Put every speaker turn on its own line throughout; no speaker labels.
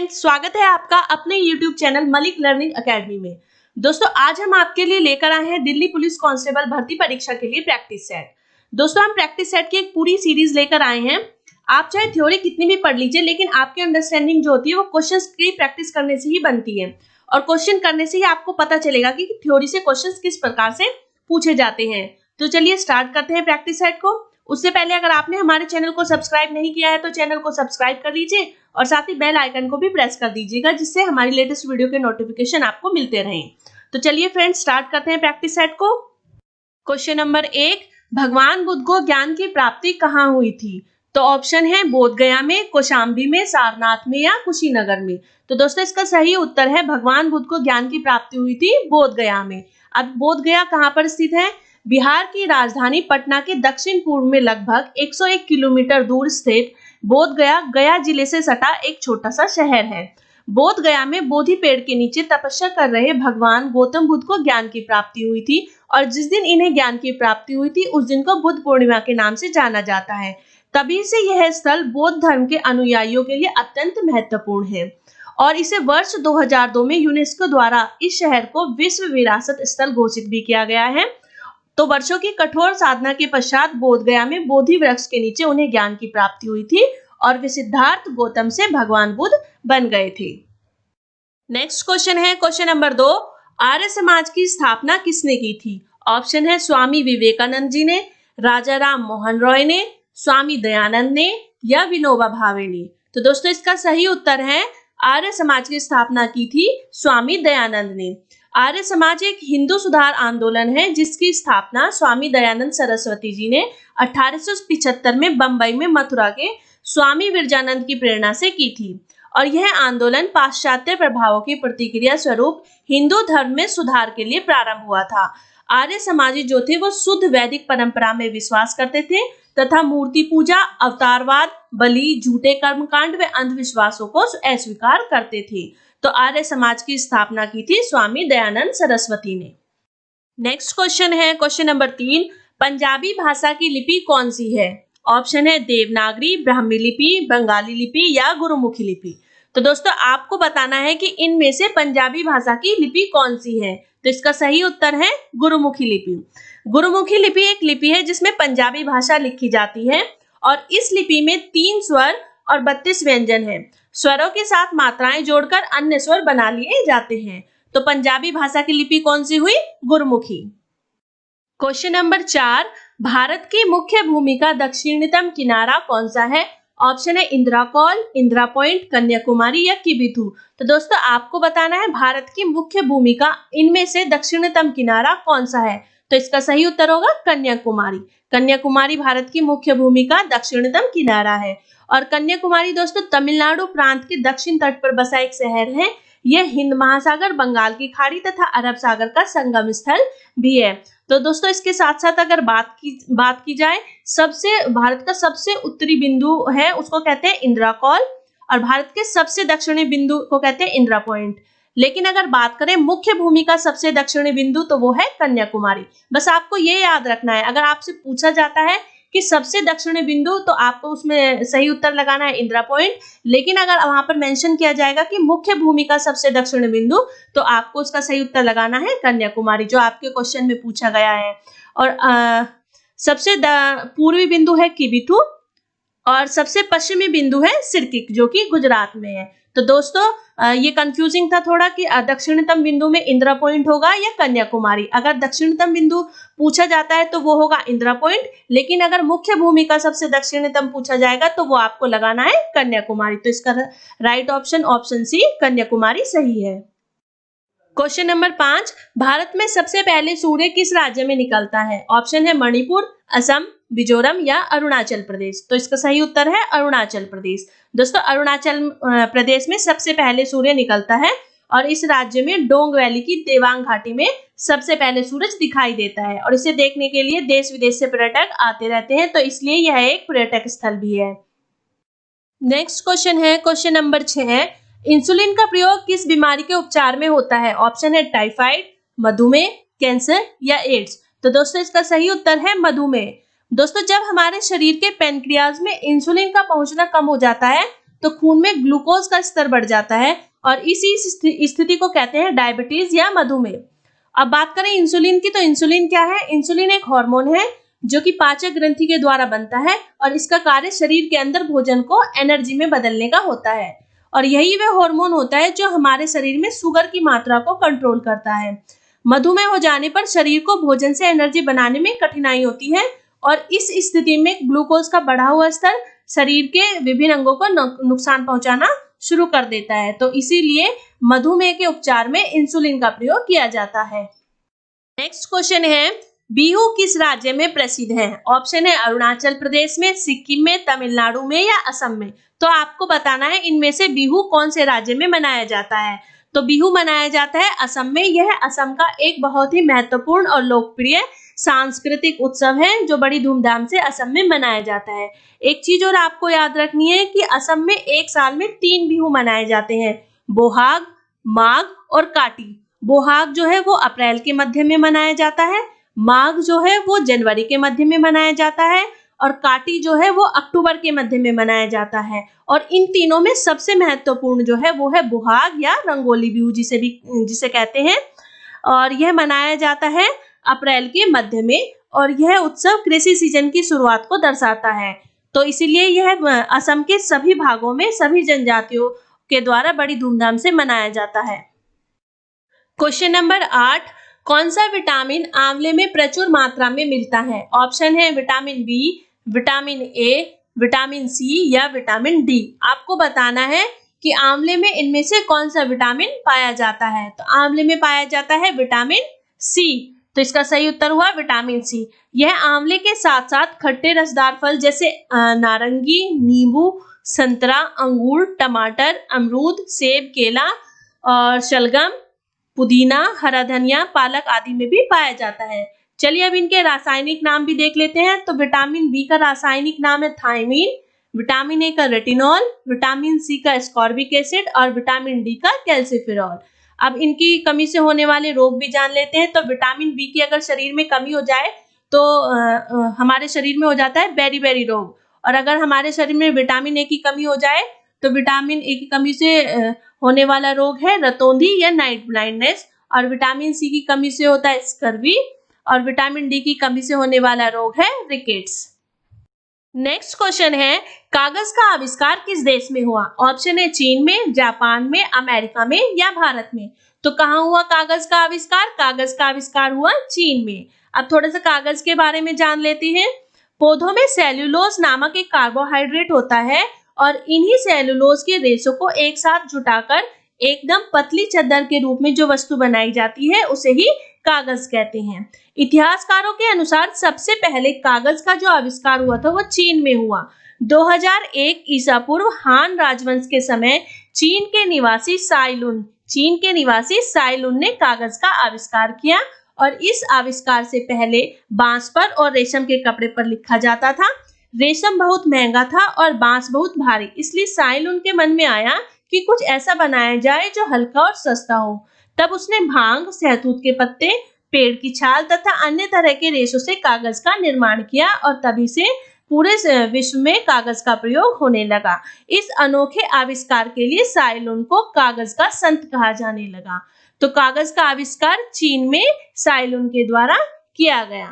Friends, स्वागत है आपका अपने YouTube channel Malik learning academy में। दोस्तों, आज हम आपके लिए लेकर आए हैं दिल्ली पुलिस कांस्टेबल भर्ती परीक्षा के लिए प्रैक्टिस सेट। दोस्तों, हम प्रैक्टिस सेट की एक पूरी सीरीज लेकर आए हैं। आप चाहे थ्योरी कितनी भी पढ़ लीजिए, लेकिन आपकी अंडरस्टैंडिंग जो होती है वो क्वेश्चंस की प्रैक्टिस करने से ही बनती है और क्वेश्चन करने से ही आपको पता चलेगा कि थ्योरी से क्वेश्चंस किस प्रकार से पूछे जाते हैं। तो चलिए स्टार्ट करते हैं प्रैक्टिस सेट को। उससे पहले अगर आपने हमारे चैनल को सब्सक्राइब नहीं किया है तो चैनल को सब्सक्राइब कर लीजिए और साथ ही बेल आइकन को भी प्रेस कर दीजिएगा, जिससे हमारी लेटेस्ट वीडियो के नोटिफिकेशन आपको मिलते रहें। तो चलिए फ्रेंड्स, स्टार्ट करते हैं प्रैक्टिस सेट को। क्वेश्चन नंबर 1, भगवान बुद्ध को ज्ञान की प्राप्ति कहाँ हुई थी? तो ऑप्शन है बोध गया में, कौशाम्बी में, सारनाथ में या कुशीनगर में। तो दोस्तों, इसका सही उत्तर है भगवान बुद्ध को ज्ञान की प्राप्ति हुई थी बोध गया में। अब बोध गया कहाँ पर स्थित है? बिहार की राजधानी पटना के दक्षिण पूर्व में लगभग 101 किलोमीटर दूर स्थित बोध गया गया जिले से सटा एक छोटा सा शहर है। बोध गया में बोधि पेड़ के नीचे तपस्या कर रहे भगवान गौतम बुद्ध को ज्ञान की प्राप्ति हुई थी और जिस दिन इन्हें ज्ञान की प्राप्ति हुई थी उस दिन को बुद्ध पूर्णिमा के नाम से जाना जाता है। तभी से यह स्थल बौद्ध धर्म के अनुयायियों के लिए अत्यंत महत्वपूर्ण है और इसे वर्ष 2002 में यूनेस्को द्वारा इस शहर को विश्व विरासत स्थल घोषित भी किया गया है। तो वर्षों की कठोर साधना के पश्चात बोध गया में बोधि वृक्ष के नीचे उन्हें ज्ञान की प्राप्ति हुई थी और वे सिद्धार्थ गौतम से भगवान बुद्ध बन गए थे। नेक्स्ट क्वेश्चन है क्वेश्चन नंबर 2, आर्य समाज की स्थापना किसने की थी? ऑप्शन है स्वामी विवेकानंद जी ने, राजा राम मोहन रॉय ने, स्वामी दयानंद ने या विनोबा भावे ने। तो दोस्तों, इसका सही उत्तर है आर्य समाज की स्थापना की थी स्वामी दयानंद ने। आर्य समाज एक हिंदू सुधार आंदोलन है जिसकी स्थापना स्वामी दयानंद सरस्वती जी ने 1875 में बंबई में मथुरा के स्वामी विरजानंद की प्रेरणा से की थी और यह आंदोलन पाश्चात्य प्रभावों की प्रतिक्रिया स्वरूप हिंदू धर्म में सुधार के लिए प्रारंभ हुआ था। आर्य समाजी जो थे वो शुद्ध वैदिक परंपरा में विश्वास करते थे तथा मूर्ति पूजा, अवतारवाद, बलि, झूठे कर्मकांड व अंधविश्वासों को अस्वीकार करते थे। तो आर्य समाज की स्थापना की थी स्वामी दयानंद सरस्वती ने। नेक्स्ट क्वेश्चन है क्वेश्चन नंबर 3, पंजाबी भाषा की लिपि कौन सी है? ऑप्शन है देवनागरी, ब्राह्मी लिपि, बंगाली लिपि या गुरुमुखी लिपि। तो दोस्तों, आपको बताना है कि इनमें से पंजाबी भाषा की लिपि कौन सी है। तो इसका सही उत्तर है गुरुमुखी लिपि। गुरुमुखी लिपि एक लिपि है जिसमें पंजाबी भाषा लिखी जाती है और इस लिपि में 3 स्वर और 32 व्यंजन है। स्वरों के साथ मात्राएं जोड़कर अन्य स्वर बना लिए जाते हैं। तो पंजाबी भाषा की लिपि कौन सी हुई? गुरुमुखी। क्वेश्चन नंबर 4, भारत की मुख्य भूमि का दक्षिणतम किनारा कौन सा है? ऑप्शन है इंदिरा कौल, इंदिरा पॉइंट, कन्याकुमारी या किबिथु। तो दोस्तों, आपको बताना है भारत की मुख्य भूमि का इनमें से दक्षिणतम किनारा कौन सा है। तो इसका सही उत्तर होगा कन्याकुमारी। कन्याकुमारी भारत की मुख्य भूमि का दक्षिणतम किनारा है और कन्याकुमारी दोस्तों तमिलनाडु प्रांत के दक्षिण तट पर बसा एक शहर है। यह हिंद महासागर, बंगाल की खाड़ी तथा अरब सागर का संगम स्थल भी है। तो दोस्तों, इसके साथ साथ अगर बात की जाए, भारत का सबसे उत्तरी बिंदु है उसको कहते हैं इंदिरा कौल और भारत के सबसे दक्षिणी बिंदु को कहते हैं इंदिरा पॉइंट। लेकिन अगर बात करें मुख्य भूमि का सबसे दक्षिणी बिंदु तो वो है कन्याकुमारी। बस आपको ये याद रखना है, अगर आपसे पूछा जाता है कि सबसे दक्षिणी बिंदु तो आपको उसमें सही उत्तर लगाना है इंदिरा पॉइंट, लेकिन अगर वहां पर मेंशन किया जाएगा कि मुख्य भूमि का सबसे दक्षिणी बिंदु तो आपको उसका सही उत्तर लगाना है कन्याकुमारी, जो आपके क्वेश्चन में पूछा गया है। और सबसे पूर्वी बिंदु है किबिथु और सबसे पश्चिमी बिंदु है सिरकिक, जो कि गुजरात में है। तो दोस्तों, ये कंफ्यूजिंग था थोड़ा कि दक्षिणतम बिंदु में इंदिरा पॉइंट होगा या कन्याकुमारी। अगर दक्षिणतम बिंदु पूछा जाता है तो वो होगा इंदिरा पॉइंट, लेकिन अगर मुख्य भूमि का सबसे दक्षिणतम पूछा जाएगा तो वो आपको लगाना है कन्याकुमारी। तो इसका right option option C Kanyakumari सही है। क्वेश्चन नंबर 5, भारत में सबसे पहले सूर्य किस राज्य में निकलता है? ऑप्शन है मणिपुर, असम, मिजोरम या अरुणाचल प्रदेश। तो इसका सही उत्तर है अरुणाचल प्रदेश। दोस्तों, अरुणाचल प्रदेश में सबसे पहले सूर्य निकलता है और इस राज्य में डोंग वैली की देवांग घाटी में सबसे पहले सूरज दिखाई देता है और इसे देखने के लिए देश विदेश से पर्यटक आते रहते हैं, तो इसलिए यह एक पर्यटक स्थल भी है। नेक्स्ट क्वेश्चन है क्वेश्चन नंबर 6, इंसुलिन का प्रयोग किस बीमारी के उपचार में होता है? ऑप्शन है टाइफाइड, मधुमेह, कैंसर या एड्स। तो दोस्तों, इसका सही उत्तर है मधुमेह। दोस्तों, जब हमारे शरीर के पैनक्रियाज में इंसुलिन का पहुंचना कम हो जाता है तो खून में ग्लूकोज का स्तर बढ़ जाता है और इसी स्थिति को कहते हैं डायबिटीज या मधुमेह। अब बात करें इंसुलिन की, तो इंसुलिन क्या है? इंसुलिन एक हार्मोन है जो कि पाचक ग्रंथि के द्वारा बनता है और इसका कार्य शरीर के अंदर भोजन को एनर्जी में बदलने का होता है और यही वह हार्मोन होता है जो हमारे शरीर में शुगर की मात्रा को कंट्रोल करता है। मधुमेह हो जाने पर शरीर को भोजन से एनर्जी बनाने में कठिनाई होती है और इस स्थिति में ग्लूकोज का बढ़ा हुआ स्तर शरीर के विभिन्न अंगों को नुकसान पहुंचाना शुरू कर देता है। तो इसीलिए मधुमेह के उपचार में इंसुलिन का प्रयोग किया जाता है। नेक्स्ट क्वेश्चन है, बिहू किस राज्य में प्रसिद्ध है? ऑप्शन है अरुणाचल प्रदेश में, सिक्किम में, तमिलनाडु में या असम में। तो आपको बताना है इनमें से बिहू कौन से राज्य में मनाया जाता है। तो बिहू मनाया जाता है असम में। यह असम का एक बहुत ही महत्वपूर्ण और लोकप्रिय सांस्कृतिक उत्सव है जो बड़ी धूमधाम से असम में मनाया जाता है। एक चीज और आपको याद रखनी है कि असम में एक साल में 3 बिहू मनाए जाते हैं, बोहाग, माघ और काटी। बोहाग जो है वो अप्रैल के मध्य में मनाया जाता है, माघ जो है वो जनवरी के मध्य में मनाया जाता है और काटी जो है वो अक्टूबर के मध्य में मनाया जाता है। और इन तीनों में सबसे महत्वपूर्ण जो है वो है बोहाग या रंगोली बिहू जिसे कहते हैं और यह मनाया जाता है अप्रैल के मध्य में और यह उत्सव कृषि सीजन की शुरुआत को दर्शाता है। तो इसीलिए यह असम के सभी भागों में सभी जनजातियों के द्वारा बड़ी धूमधाम से मनाया जाता है। क्वेश्चन नंबर 8, कौन सा विटामिन आंवले में प्रचुर मात्रा में मिलता है? ऑप्शन है vitamin B, vitamin A, vitamin C या विटामिन डी। आपको बताना है कि आंवले में इनमें से कौन सा विटामिन पाया जाता है। तो आंवले में पाया जाता है विटामिन सी। तो इसका सही उत्तर हुआ विटामिन सी। यह आंवले के साथ साथ खट्टे रसदार फल जैसे नारंगी, नींबू, संतरा, अंगूर, टमाटर, अमरूद, सेब, केला और शलगम, पुदीना, हरा धनिया, पालक आदि में भी पाया जाता है। चलिए अब इनके रासायनिक नाम भी देख लेते हैं। तो विटामिन बी का रासायनिक नाम है थायमीन, विटामिन ए का रेटिनॉल, विटामिन सी का एस्कॉर्बिक एसिड और विटामिन डी का कैल्सिफेरॉल। अब इनकी कमी से होने वाले रोग भी जान लेते हैं। तो विटामिन बी की अगर शरीर में कमी हो जाए तो हमारे शरीर में हो जाता है बेरी रोग और अगर हमारे शरीर में विटामिन ए की कमी हो जाए तो विटामिन ए की कमी से होने वाला रोग है रतौंधी या नाइट ब्लाइंडनेस और विटामिन सी की कमी से होता है स्कर्वी और विटामिन डी की कमी से होने वाला रोग है रिकेट्स। नेक्स्ट क्वेश्चन है, कागज का आविष्कार किस देश में हुआ? ऑप्शन है चीन में, जापान में, अमेरिका में या भारत में। तो कहाँ हुआ कागज का आविष्कार? कागज का आविष्कार हुआ चीन में। अब थोड़ा सा कागज के बारे में जान लेते हैं। पौधों में सेल्यूलोज नामक एक कार्बोहाइड्रेट होता है और इन्हीं सेल्यूलोज के रेशों को एक साथ जुटाकर एकदम पतली चादर के रूप में जो वस्तु बनाई जाती है उसे ही कागज कहते हैं। इतिहासकारों के अनुसार सबसे पहले कागज का जो आविष्कार हुआ था वो चीन में हुआ। 2001 ईसा पूर्व हान राजवंश के समय चीन के निवासी साइलुन ने कागज का आविष्कार किया और इस आविष्कार से पहले बांस पर और रेशम के कपड़े पर लिखा जाता था। रेशम बहुत महंगा था और बांस बहुत भारी, इसलिए साइलुन के मन में आया कि कुछ ऐसा बनाया जाए जो हल्का और सस्ता हो। तब उसने भांग, सहतूत के पत्ते, पेड़ की छाल तथा अन्य तरह के रेशों से कागज का निर्माण किया और तभी से पूरे विश्व में कागज का प्रयोग होने लगा। इस अनोखे आविष्कार के लिए साइलुन को कागज का संत कहा जाने लगा। तो कागज का आविष्कार चीन में साइलुन के द्वारा किया गया।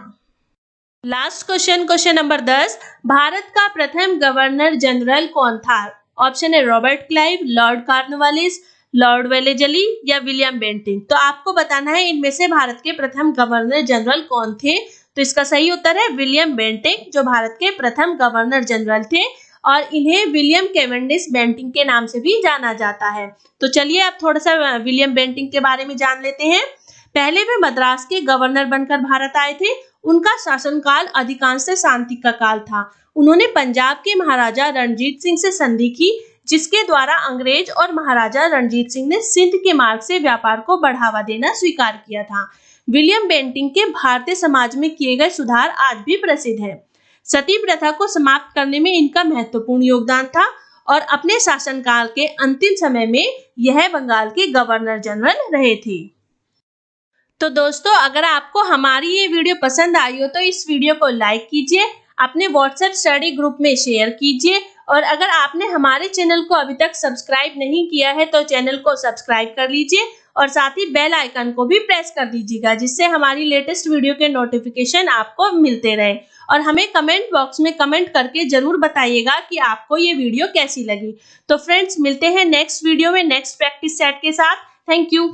Last question, question number 10, Bharat का प्रथम गवर्नर जनरल कौन था? ऑप्शन है Robert Clive, Lord Cornwallis, Lord Wellesley या विलियम बेंटिंक। तो आपको बताना है इनमें से भारत के प्रथम गवर्नर जनरल कौन थे। तो इसका सही उत्तर है विलियम बेंटिंक, जो भारत के प्रथम गवर्नर जनरल थे और इन्हें विलियम कैवेंडिश बेंटिंक के नाम से भी जाना जाता है। तो चलिए अब थोड़ा सा विलियम बेंटिंक के बारे में जान लेते हैं। पहले वे मद्रास के गवर्नर बनकर भारत आए थे। उनका शासनकाल अधिकांश शांति का काल था। उन्होंने पंजाब के महाराजा रणजीत सिंह से संधि की, जिसके द्वारा अंग्रेज और महाराजा रणजीत सिंह ने सिंध के मार्ग से व्यापार को बढ़ावा देना स्वीकार किया था। विलियम बेंटिंक के भारतीय समाज में किए गए सुधार आज भी प्रसिद्ध है। सती प्रथा को समाप्त करने में इनका महत्वपूर्ण योगदान था और अपने शासनकाल के अंतिम समय में यह बंगाल के गवर्नर जनरल रहे थे। तो दोस्तों, अगर आपको हमारी ये वीडियो पसंद आई हो तो इस वीडियो को लाइक कीजिए, अपने व्हाट्सएप स्टडी ग्रुप में शेयर कीजिए और अगर आपने हमारे चैनल को अभी तक सब्सक्राइब नहीं किया है तो चैनल को सब्सक्राइब कर लीजिए और साथ ही बेल आइकन को भी प्रेस कर दीजिएगा, जिससे हमारी लेटेस्ट वीडियो के नोटिफिकेशन आपको मिलते रहे। और हमें कमेंट बॉक्स में कमेंट करके जरूर बताइएगा कि आपको ये वीडियो कैसी लगी। तो फ्रेंड्स, मिलते हैं नेक्स्ट वीडियो में नेक्स्ट प्रैक्टिस सेट के साथ। Thank you.